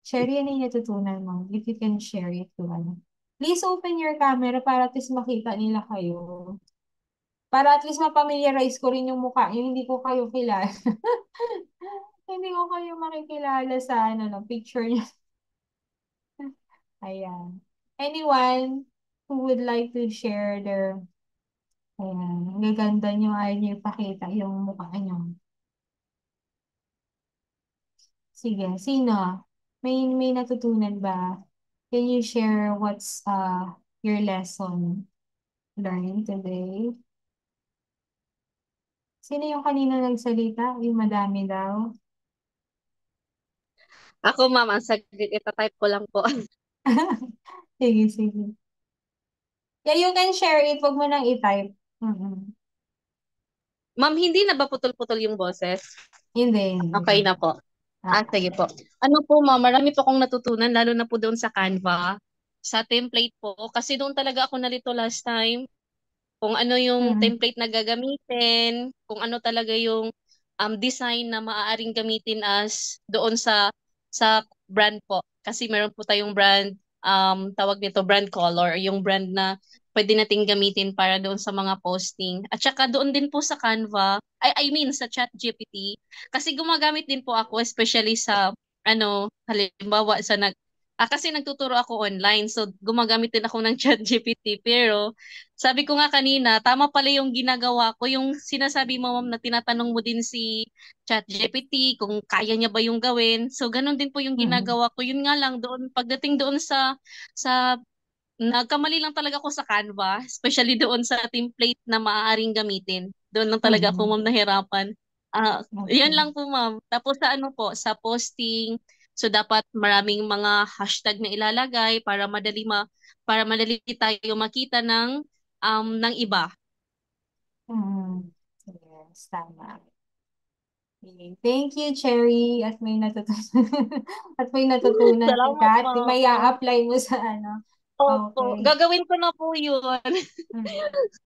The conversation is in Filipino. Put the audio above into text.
Share yan yung natutunan mo. If you can share it to ano. Please open your camera para at least makita nila kayo. Para at least mapamiliarize ko rin yung mukha. Yung hindi ko kayo kilala. Hindi ko kayo makikilala sa ano, no, picture niya. Ayan. Anyone who would like to share their, ayan, ang gaganda niyo, ayaw niyo ipakita yung mukha niyo. Sige, sino? May natutunan ba? Can you share what's your lesson learned today? Sino yung kanina nagsalita? Yung madami daw? Ako, ma'am, ang saglit, itatype ko lang po. Sige, sige. Yeah, you can share it. Wag mo nang i-type. Mm-mm. Ma'am, hindi na ba putol-putol yung boses? Hindi, hindi. Okay na po. Ah, Sige po. Ano po, ma'am, marami po akong natutunan, lalo na po doon sa Canva, sa template po. Kasi doon talaga ako nalito last time, kung ano yung mm-mm. template na gagamitin, kung ano talaga yung design na maaaring gamitin as doon sa brand po. Kasi meron po tayong brand, tawag nito brand color, yung brand na pwede nating gamitin para doon sa mga posting. At saka doon din po sa Canva, I mean sa ChatGPT, kasi gumagamit din po ako especially sa halimbawa kasi nagtuturo ako online, so gumagamit din ako ng ChatGPT. Pero sabi ko nga kanina, tama pala yung ginagawa ko, yung sinasabi mo, ma'am, na tinatanong mo din si ChatGPT kung kaya niya ba yung gawin. So ganun din po yung Mm-mm. ginagawa ko. Yun nga lang doon, pagdating doon sa nagkamali lang talaga ako sa Canva, especially doon sa template na maaaring gamitin. Doon lang talaga ako, Mm-mm. ma'am, nahirapan. Yan Okay. lang po, ma'am. Tapos sa sa posting, so dapat maraming mga hashtag na ilalagay para madali tayo makita ng iba. Mm-mm. Yes, tama. Okay. Thank you, Cherry. At may natutunan, at may natutunan ka Salamat, at may ma'am. a-apply mo sa ano. Opo, Okay. gagawin ko na po yun. Mm.